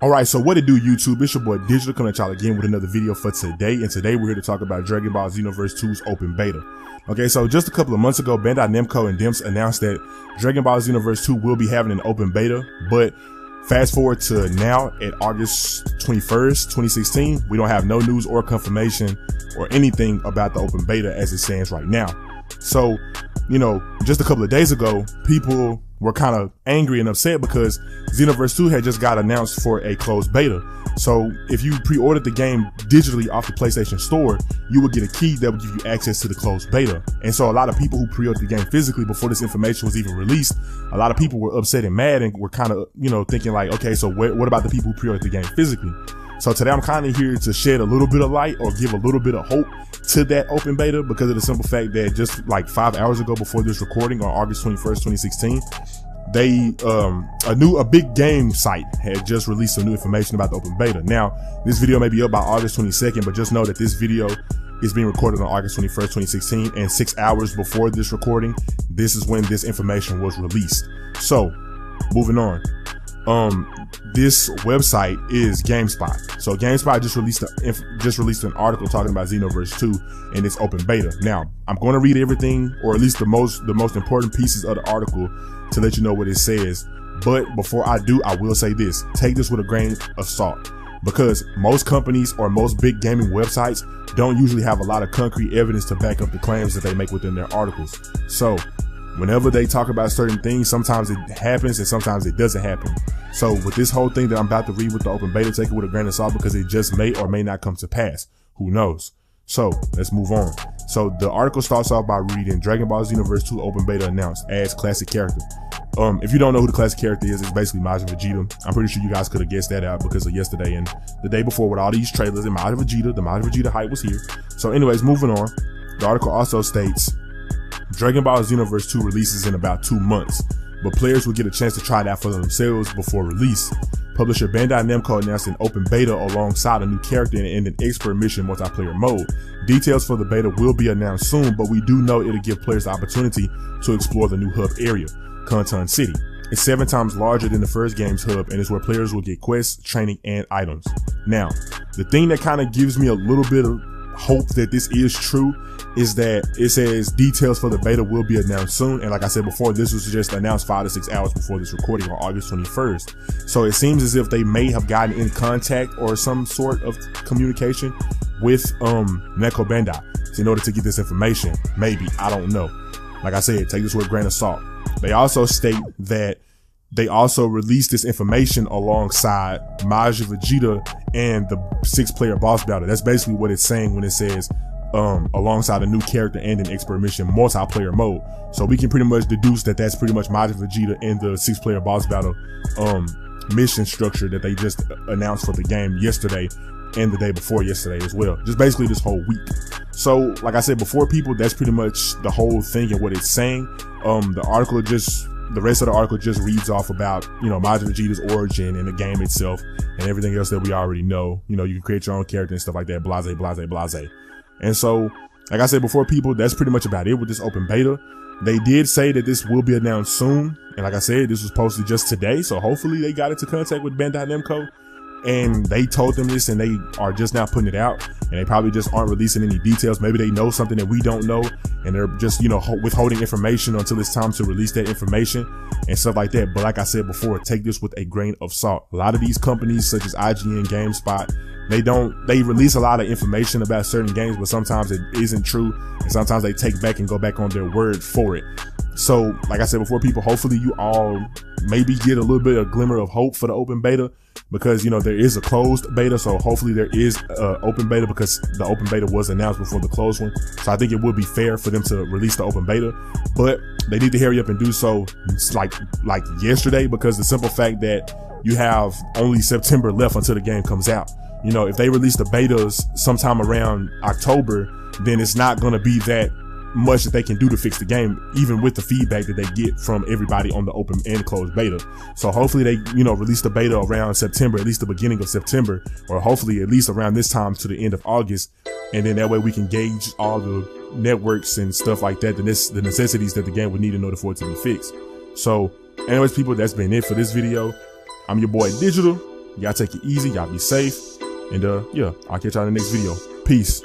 Alright, so what it do, YouTube? It's your boy Digital coming at y'all again with another video for today. And today we're here to talk about Dragon Ball Xenoverse 2's open beta. Okay, so just a couple of months ago, Bandai Namco and Dimps announced that Dragon Ball Xenoverse 2 will be having an open beta. But fast forward to now at August 21st, 2016, we don't have no news or confirmation or anything about the open beta as it stands right now. So, you know, just a couple of days ago, people were kind of angry and upset because Xenoverse 2 had just got announced for a closed beta. So if you pre-ordered the game digitally off the PlayStation Store, you would get a key that would give you access to the closed beta. And so a lot of people who pre-ordered the game physically before this information was even released, a lot of people were upset and mad and were kind of, you know, thinking like, okay, so what about the people who pre-ordered the game physically? So today I'm kind of here to shed a little bit of light or give a little bit of hope to that open beta because of the simple fact that just like 5 hours ago before this recording on August 21st, 2016, a big game site had just released some new information about the open beta. Now, this video may be up by August 22nd, but just know that this video is being recorded on August 21st, 2016, and 6 hours before this recording, this is when this information was released. So, moving on. This website is GameSpot. So GameSpot just released an article talking about Xenoverse 2 and its open beta. Now, I'm going to read everything, or at least the most important pieces of the article to let you know what it says. But before I do, I will say this: take this with a grain of salt, because most companies or most big gaming websites don't usually have a lot of concrete evidence to back up the claims that they make within their articles. So whenever they talk about certain things, sometimes it happens and sometimes it doesn't happen. So with this whole thing that I'm about to read with the open beta, take it with a grain of salt because it just may or may not come to pass. Who knows? So let's move on. So the article starts off by reading Dragon Ball Xenoverse 2 open beta announced, adds classic character. If you don't know who the classic character is, it's basically Majin Vegeta. I'm pretty sure you guys could have guessed that out because of yesterday and the day before with all these trailers and Majin Vegeta. The Majin Vegeta hype was here. So anyways, moving on. The article also states Dragon Ball Xenoverse 2 releases in about 2 months, but players will get a chance to try it out for themselves before release. Publisher Bandai Namco announced an open beta alongside a new character and an expert mission multiplayer mode. Details for the beta will be announced soon, but we do know it'll give players the opportunity to explore the new hub area, Kanton City. It's 7 times larger than the first game's hub and is where players will get quests, training, and items. Now, the thing that kind of gives me a little bit of hope that this is true is that it says details for the beta will be announced soon. And like I said before, this was just announced 5 to 6 hours before this recording on August 21st. So it seems as if they may have gotten in contact or some sort of communication with Namco Bandai in order to get this information. Maybe, I don't know. Like I said, take this with a grain of salt. They also state that they also released this information alongside Majin Vegeta and the 6-player boss battle. That's basically what it's saying when it says alongside a new character and an expert mission multiplayer mode. So we can pretty much deduce that that's pretty much Majin Vegeta and the 6-player boss battle mission structure that they just announced for the game yesterday and the day before yesterday as well. Just basically this whole week. So like I said before, people, that's pretty much the whole thing and what it's saying. The rest of the article just reads off about, you know, Majin Vegeta's origin and the game itself and everything else that we already know. You know, you can create your own character and stuff like that, blase, blase, blase. And so, like I said before, people, that's pretty much about it with this open beta. They did say that this will be announced soon. And like I said, this was posted just today. So hopefully they got into contact with Bandai Namco and they told them this and they are just now putting it out. And they probably just aren't releasing any details. Maybe they know something that we don't know and they're just, you know, withholding information until it's time to release that information and stuff like that. But like I said before, take this with a grain of salt. A lot of these companies such as IGN, GameSpot, they release a lot of information about certain games, but sometimes it isn't true. And sometimes they take back and go back on their word for it. So like I said before, people, hopefully you all maybe get a little bit of glimmer of hope for the open beta because, you know, there is a closed beta. So hopefully there is open beta because the open beta was announced before the closed one. So I think it would be fair for them to release the open beta, but they need to hurry up and do so like yesterday, because the simple fact that you have only September left until the game comes out. You know, if they release the betas sometime around October, then it's not going to be that much that they can do to fix the game, even with the feedback that they get from everybody on the open and closed beta. So hopefully they, you know, release the beta around September, at least the beginning of September, or hopefully at least around this time to the end of August. And then that way we can gauge all the networks and stuff like that, the necessities that the game would need in order for it to be fixed. So anyways, people, that's been it for this video. I'm your boy Digital. Y'all take it easy. Y'all be safe. And yeah, I'll catch y'all in the next video. Peace.